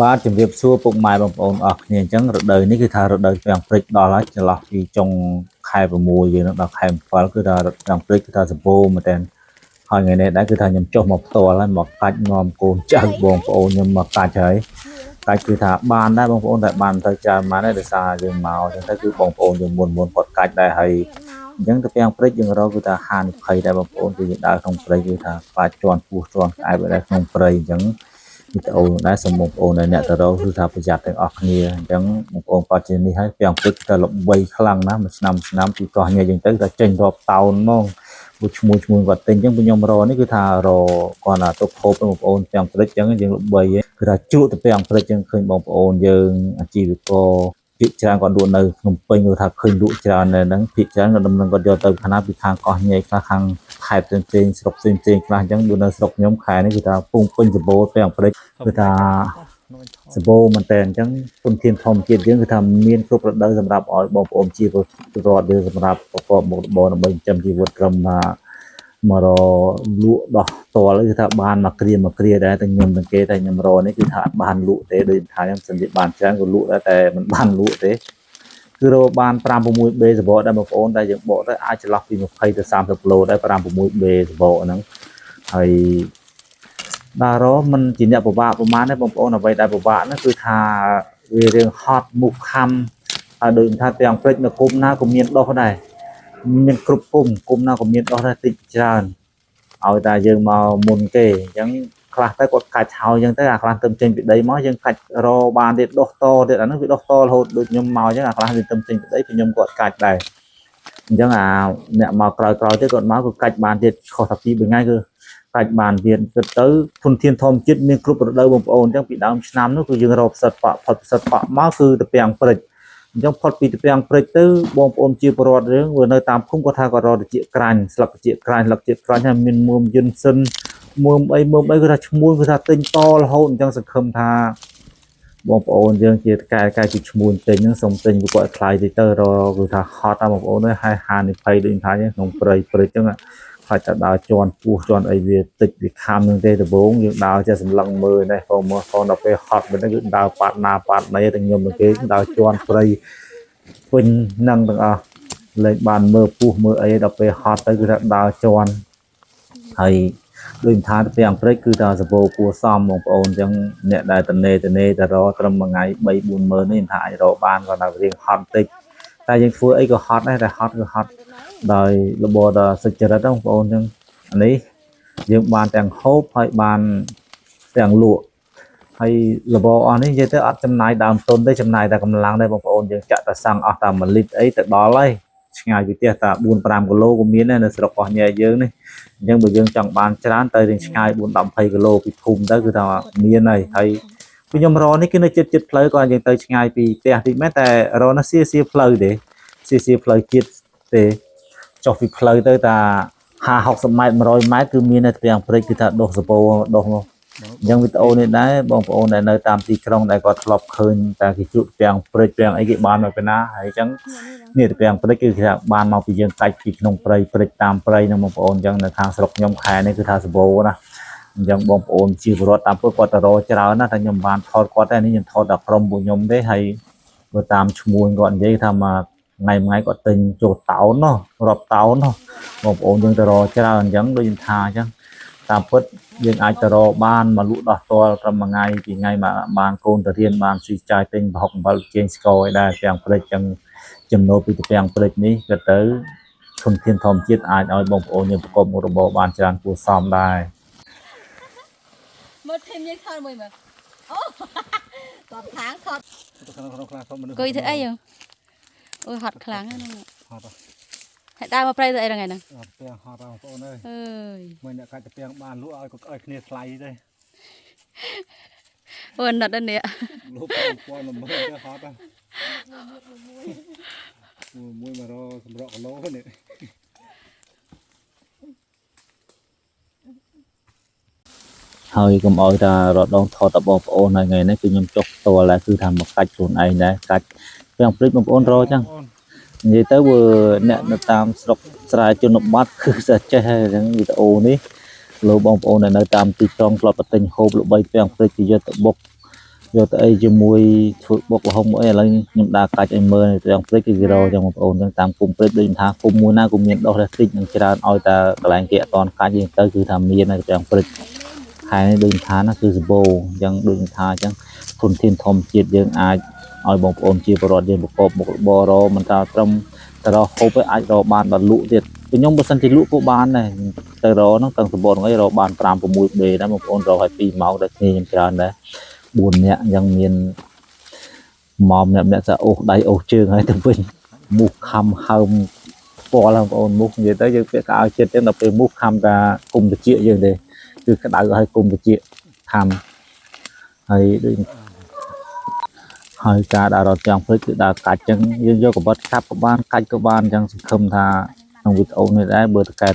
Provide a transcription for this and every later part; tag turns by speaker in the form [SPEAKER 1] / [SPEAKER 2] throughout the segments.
[SPEAKER 1] បាទជំរាបសួរពុកម៉ែបងប្អូនអស់គ្នាអញ្ចឹងរដូវនេះគឺថារដូវពាំងព្រឹកដល់ហើយចន្លោះពីចុងខែ6យើងដល់ខែ7គឺថាពាំងព្រឹកគឺថាសម្បូរមែនតើហើយថ្ងៃនេះដែរគឺថាខ្ញុំចុះមកផ្ទាល់ហើយមកកាច់នាំកូនចៅបងប្អូនខ្ញុំមកកាច់ហើយកាច់គឺថាបានដែរបងប្អូនតែបានទៅច្រើនបានដែរដោយសារយើងមកអញ្ចឹងទៅគឺបងប្អូនយើងមុនគាត់កាច់ដែរហើយអញ្ចឹងទៅពាំងព្រឹកយើងរកគឺថាហានិភ័យដែរបងប្អូនគឺយើងដើរក្នុងព្រៃគឺថាខ្លាចជន់ពោះជន់ក្អែបដែរក្នុងព្រៃអញ្ចឹងវីដេអូដែរសូមបងប្អូនអ្នកទៅរកគឺថាប្រយ័ត្នទាំងអស់គ្នាអញ្ចឹងបងប្អូនគាត់ជានេះហើយពាំងព្រឹកទៅល្បីខ្លាំងណាស់មួយឆ្នាំពីកោះញ៉ៃយើងទៅតែចេញរាប់តោនហ្មងមួយឈ្មោះគាត់ទិញអញ្ចឹងខ្ញុំរកនេះគឺថារកគាត់ថាទុកហូបបងប្អូនពាំងព្រឹកអញ្ចឹងយើងល្បីគឺថាជក់ទៅពាំងព្រឹកអញ្ចឹងឃើញបងប្អូនយើងអាជីវករភាគច្រើនគាត់លក់នៅភ្នំពេញគាត់ថាឃើញលក់ច្រើននៅហ្នឹងភាគច្រើនគាត់ដំណឹងគាត់យកទៅខាងណាពីខាងកោះញ៉ៃខ្លះខាងខេត្តផ្សេងស្រុកផ្សេងខ្លះអញ្ចឹងដូចនៅស្រុកខ្ញុំខែនេះគឺថាពុំពេញសម្បូរពាំងព្រឹកគឺថាសម្បូរមែនតើអញ្ចឹងទុនធានធម្មជាតិយើងគឺថាមានគ្រប់រដូវសម្រាប់ឲ្យបងប្អូនជាពលរដ្ឋយើងសម្រាប់ប្រកបមុខរបរដើម្បីចិញ្ចឹមជីវិតត្រឹមថាមករលក់ដោះតលគឺថាបានមកគ្រាដែរតែខ្ញុំសង្កេតតែខ្ញុំរនេះគឺថាអត់បានលក់ទេដូចថាខ្ញុំសិនជាបានច្រើនក៏លក់ដែរតែមិនបានលក់ទេគឺរកបាន 5-6 បេសបកដែរបងប្អូនតែយើងបកទៅអាចចន្លោះពី20ទៅ30គីឡូដែរ 5-6 បេសបកហ្នឹងហើយដល់រមិនជាអ្នកពិបាកប្រហែលទេបងប្អូនអ្វីដែលពិបាកនោះគឺថាវារឿងហត់មុខខំហើយដូចថាទាំងព្រឹកនៅគុំណាក៏មានដោះដែរមានគ្រប់គុំណាក៏មានដោះដែរតិចច្រើនឲ្យតែយើងមកមុនគេអញ្ចឹងខ្លះទៅគាត់កាច់ហើយអញ្ចឹងទៅអាខ្លះទៅចេញពីដីមកយើងកាច់របានទៀតដោះតទៀតអានោះវាដោះតរហូតដូចខ្ញុំមកអញ្ចឹងអាខ្លះវាទៅចេញពីដីពីខ្ញុំគាត់កាច់ដែរអញ្ចឹងអាអ្នកមកក្រោយទៀតគាត់មកគឺកាច់បានទៀតខុសតែ2 3ថ្ងៃគឺកាច់បានទៀតគិតទៅធនធានធម្មជាតិមានគ្រប់រដូវបងប្អូនអញ្ចឹងពីដើមឆ្នាំនោះគឺយើងរកផ្សិតប៉ផុតផ្សិតប៉មកគឺទៅពាំងព្រឹកអញ្ចឹងផុតពីទៅពាំងព្រឹកទៅបងប្អូនជាពលរដ្ឋរឿងវានៅតាមភូមិគាត់ថាគាត់រកតិចក្រាញ់ស្លឹកតិចក្រាញ់ហើយមានមួមយិនសិនមួមអីគឺថាឈ្មោះគឺថាទិញតរហូតអញ្ចឹងសង្ឃឹមថាបងប្អូនយើងជាកែជាឈ្មោះទិញហ្នឹងសូមទិញពួកគាត់ខ្លាយតិចទៅរកគឺថាហត់តាមបងប្អូនហើយហានិភ័យដូចថាក្នុងព្រៃអញ្ចឹងហើយតែដើរជន់ពោះជន់អីវាតិចវាខំនឹងទេដំបូងយើងដើរចេះសម្លឹងមើលនេះក៏មកដល់ពេលហត់មិនហ្នឹងគឺដើរប៉ាត់ណាប៉ាត់ណីតែខ្ញុំនឹងគេដើរជន់ព្រៃពេញនឹងទាំងអស់លេងបានមើលពោះមើលអីដល់ពេលហត់ទៅគឺថាដើរជន់ហើយដូចថាទៅពាំងព្រឹកគឺថាសបោគួសមបងប្អូនអញ្ចឹងអ្នកដែលតនេតែរកត្រឹមមួយថ្ងៃ 3-4 ម៉ឺននេះថាអាចរកបានគាត់ថារៀងហត់តិចតែយើងធ្វើអីក៏ហត់ដែរតែហត់គឺហត់ដោយរបបដល់សុចរិតបងប្អូនអញ្ចឹងអានេះយើងបានទាំងហូបហើយបានទាំងលក់ហើយរបបអស់នេះនិយាយទៅអត់ចំណាយដើមទុនទេចំណាយតែកម្លាំងដែរបងប្អូនយើងចាក់តែសង់អស់តែ1លីត្រអីទៅដល់ហើយឆ្ងាយពីផ្ទះតែ 4-5 គីឡូក៏មានដែរនៅស្រុកកោះញ៉ែយើងនេះអញ្ចឹងបើយើងចង់បានច្រើនទៅរៀងឆ្ងាយ 4-20 គីឡូពីភូមិទៅគឺថាមានហើយខ្ញុំរនេះគឺនៅចិត្តផ្លូវក៏យើងទៅឆ្ងាយពីផ្ទះតិចមែនតែរនោះសៀផ្លូវទេសៀផ្លូវជាតិទេចុះពីផ្លូវទៅតា50-60 ម៉ែត្រ 100 ម៉ែត្រគឺមានតែពាំងព្រឹកគឺថាដុះសបោដុះអញ្ចឹងវីដេអូនេះដែរបងប្អូនដែលនៅតាមទីក្រុងដែលគាត់ធ្លាប់ឃើញតែគេជក់ពាំងព្រឹកពាំងអីគេបានមកពីណាហើយអញ្ចឹងនេះពាំងព្រឹកគឺគេថាបានមកពីយើងកាច់ពីក្នុងព្រៃព្រឹកតាមព្រៃហ្នឹងបងប្អូនអញ្ចឹងនៅខាងស្រុកខ្ញុំខែនេះគឺថាសបោណាអញ្ចឹងបងប្អូនជាពលរដ្ឋតាមពួកគាត់ទៅរកច្រើនណាតែខ្ញុំបានថតគាត់តែនេះខ្ញុំថតតែក្រុមពួកខ្ញុំទេហើយបើតាមឈ្មោះគាត់និយាយថាមកថ្ងៃគាត់ទិញចូលតោនណោះរាប់តោនណោះបងប្អូនយើងទៅរកច្រើនអញ្ចឹងដូចថាអញ្ចឹងតាមពិតយើងអាចទៅរកបានមកលក់ដោះតលត្រឹមមួយថ្ងៃពីរថ្ងៃមកបានកូនទៅរៀនបានស៊ីចាយទិញប្រហុកអំបិលជែងស្គរឲ្យដែរពាំងព្រឹកអញ្ចឹងចំណូលពីពាំងព្រឹកនេះក៏ទៅធនធានធម្មជាតិអាចឲ្យបងប្អូនយើងប្រកបមុខរបរបានច្រើនគួរសមដែរ
[SPEAKER 2] មើលធីមយើងថតមួយមើលអូតបខាងថតគួយធ្វើអីអូយហត់ខ្លាំងហ្នឹងហត់ហើយដើរមកព្រៃទៅអីហ្នឹងហ្នឹងពាំងហត់បងប្អូនអើយមើលអ្នកកាច់ពាំងបានលក់ឲ្យគ្នាថ្លៃទេអូណិតនេះលក់ពាន់មើលទៅហត់មួយមករកសម្រក់គីឡូនេះ
[SPEAKER 1] ហើយកុំឲ្យថារត់ដងថតតបងប្អូនថ្ងៃនេះគឺខ្ញុំចុះផ្ទាល់ដែរគឺថាមកកាច់ខ្លួនឯងដែរកាច់ពាំងព្រឹកបងប្អូនរកចឹងនិយាយទៅអ្នកនៅតាមស្រុកស្រែជនបទគឺចេះហើយហ្នឹងវីដេអូនេះ លោកបងប្អូនដែលនៅតាមទីក្រុងធ្លាប់តែទិញហូបល្បីពាំងព្រឹកគេយកទៅបុកយកទៅអីជាមួយធ្វើបុកល្ហុងអីឥឡូវខ្ញុំដើរកាច់ឲ្យមើលពាំងព្រឹកគេរកចឹងបងប្អូនចឹងតាមគុំព្រឹកដូចថាគុំមួយណាក៏មានដុះតែតិចនឹងច្រើនឲ្យតែកន្លែងគេអត់តន់កាច់យើងទៅគឺថាមានតែពាំងព្រឹកខែនេះដូចថាណាគឺសម្បូរចឹងដូចថាចឹងធនធានធម្មជាតិយើងអាចឲ្យបងប្អូនជាពលរដ្ឋយើងប្រកបមុខរបររមិនថាត្រឹមតែរកហូបឯអាចរកបានដល់លក់ទៀតខ្ញុំបើសិនជាលក់ក៏បានដែរទៅរកហ្នឹងទាំងសម្បូរហ្នឹងរកបាន5 6ដេដែរបងប្អូនរកឲ្យ2ម៉ោងដល់គ្នាខ្ញុំច្រើនដែរ4នាក់អញ្ចឹងមានម៉មអ្នកសាអូសដៃអូសជើងហើយទៅវិញមូសខំហើមពាល់បងប្អូនមូសនិយាយទៅយើងពាក់កៅអៅចិត្តចឹងដល់ពេលមូសខំតាគុំតិចយើងទេគឺក្តៅឲ្យគុំតិចខំហើយដូចហើយការដើររត់ចាំងព្រឹកគឺដើរកាច់ចឹងយើងយកកបិតកាប់ក៏បានកាច់ក៏បានចឹងសង្ឃឹមថាក្នុងវីដេអូនេះដែរបើតកែ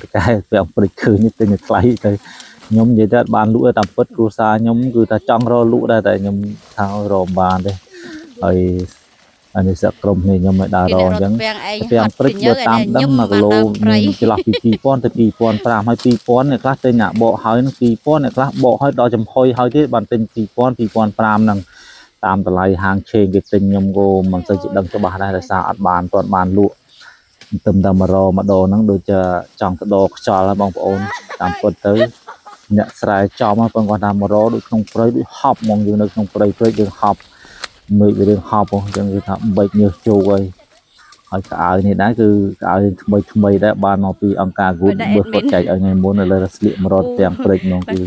[SPEAKER 1] ពាំងព្រឹកឃើញនេះទិញថ្លៃទៅខ្ញុំនិយាយទៅបានលក់តាមពិតគ្រួសារខ្ញុំគឺថាចង់រកលក់ដែរតែខ្ញុំថារកបានទេហើយអានេះសក្ក្រុមនេះខ្ញុំឲ្យដើររកអញ្ចឹងពាំងព្រឹកបើតាមដឹង1គីឡូមានចន្លោះពី2000ទៅ2500ហើយ2000អ្នកខ្លះទិញអាបកហើយនឹង2000អ្នកខ្លះបកហើយដល់ចំហុយហើយទៀតបានទិញ2000 2005ហ្នឹងតាមតម្លៃហាងឆេងគេទិញខ្ញុំក៏មិនសូវជាដឹងច្បាស់ដែរដោយសារអត់បានទាន់បានលក់ទៅតែមករម្ដងហ្នឹងដូចជាចង់ទៅដកខ្យល់ហើយបងប្អូនតាមពិតទៅអ្នកស្រែចំហ្នឹងប៉ុន្តែគាត់ថាមករដូចក្នុងព្រៃដូចហប់ហ្មងយើងនៅក្នុងព្រៃយើងហប់មើលរឿងហប់ហ្នឹងអញ្ចឹងគឺថាបែកញើសជោគហើយកៅអៅនេះដែរគឺកៅអៅថ្មីដែរបានមកពីអង្គការ Good បើគាត់ចែកឲ្យថ្ងៃមុននៅលើស្លៀកមករត់ទាំងព្រៃហ្មងគឺ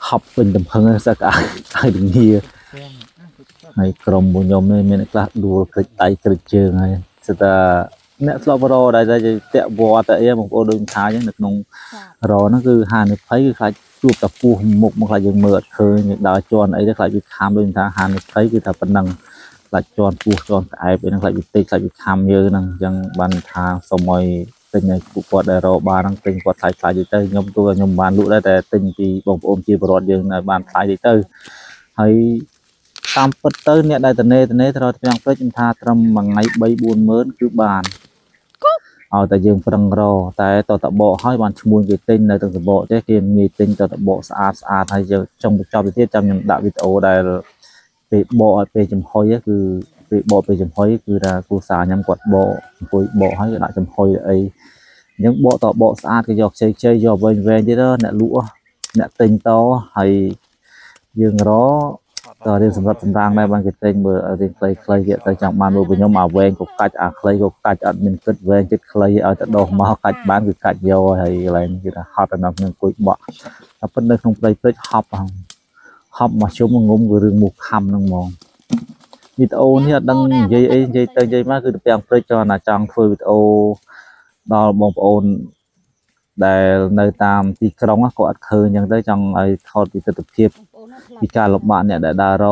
[SPEAKER 1] ហប់ពេញទំហឹងសឹកកៅអៅនីហើយក្រុមរបស់ខ្ញុំនេះមានខ្លះដួលក្រិចដៃក្រិចជើងហើយស្ទើរអ្នកធ្លាប់រដែរតែតាក់វត្តតែអីបងប្អូនដូចថាអញ្ចឹងនៅក្នុងរហ្នឹងគឺហានិភ័យគឺខ្លាចជួបតែពស់មុខមកខ្លាចយើងមើលអត់ឃើញដើរជន់អីទៅខ្លាចវាខាំដូចថាហានិភ័យគឺថាប៉ុណ្ណឹងខ្លាចជន់ពស់ជន់ក្អែបអីហ្នឹងខ្លាចវាតិចខ្លាចវាខាំយើងហ្នឹងអញ្ចឹងបានថាសូមឲ្យទិញឲ្យពួកគាត់ដែលរកបានហ្នឹងទិញគាត់ថ្លៃៗទៅខ្ញុំទូខ្ញុំបានលក់ដែរតែទិញពីបងប្អូនជាពលរដ្ឋយើងឲ្យបានថ្លៃទៅហើយតាមពិតទៅអ្នកដែលត្នេត្រូវពាំងព្រឹកខ្ញុំថាត្រឹមមួយថ្ងៃ 3-4 ម៉ឺនគឺបានឲ្យតែយើងប្រឹងរតែតតបកឲ្យបានឈ្មោះគេទិញនៅទាំងសបកទេគេងាយទិញតតបកស្អាតហើយយើងចង់បញ្ចប់ទៅទៀតចាំខ្ញុំដាក់វីដេអូដែលពេលបកឲ្យពេលចំហុយគឺពេលបកពេលចំហុយគឺថាគ្រូសាខ្ញុំគាត់បកអង្គុយបកឲ្យដាក់ចំហុយអីអញ្ចឹងបកតបកស្អាតគេយកខ្ចីយកវែងទៀតអ្នកលក់អ្នកទិញតហើយយើងរតរៀនសម្រាប់សម្រាងដែរបានគេទិញមើលរៀនខ្លីគេទៅចង់បានមើលខ្ញុំអាវែងក៏កាច់អាខ្លីក៏កាច់អត់មានគិតវែងចិត្តខ្លីឲ្យតែដោះមកកាច់បានគឺកាច់យកហើយកន្លែងគេថាហត់ដល់ក្នុងអង្គុយបក់តែប៉ុន្តែក្នុងព្រៃព្រឹកហប់មកជុំងុំគឺរឿងមូសខំហ្នឹងហ្មងវីដេអូនេះអត់ដឹងនិយាយអីនិយាយទៅនិយាយមកគឺទៅពាំងព្រឹកចង់ធ្វើវីដេអូដល់បងប្អូនដែលនៅតាមទីក្រុងក៏អត់ឃើញអញ្ចឹងទៅចង់ឲ្យថតពីទស្សនវិជ្ជាពីការលំបាកអ្នកដែលដើររ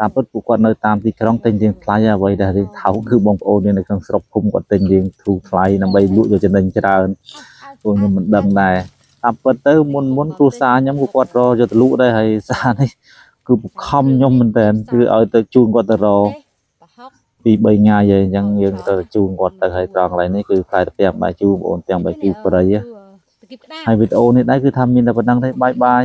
[SPEAKER 1] តាមពិតពួកគាត់នៅតាមទីក្រុងទិញរៀងថ្លៃអ្វីដែលរៀងថោកគឺបងប្អូននៅក្នុងស្រុកភូមិគាត់ទិញរៀងធូរថ្លៃដើម្បីលក់យកចំណេញច្រើនពួកខ្ញុំមិនដឹងដែរតាមពិតទៅមុនគ្រូសាខ្ញុំក៏គាត់រយកទៅលក់ដែរហើយសារនេះគឺបង្ខំខ្ញុំមែនតើគឺឲ្យទៅជូនគាត់ទៅរពី3ថ្ងៃហើយអញ្ចឹងយើងទៅជូនគាត់ទៅហើយត្រង់កន្លែងនេះគឺផ្លែតាពាំងបាយជូរបងប្អូនទាំងបាយជូរព្រៃហើយវីដេអូនេះដែរគឺថាមានតែប៉ុណ្្នឹងទេបាយបាយ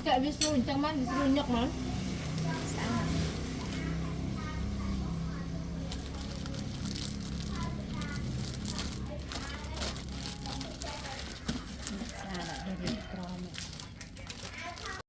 [SPEAKER 2] ចាក់វាស្រួលអញ្ចឹងមកវាស្រួលញឹកហ្មង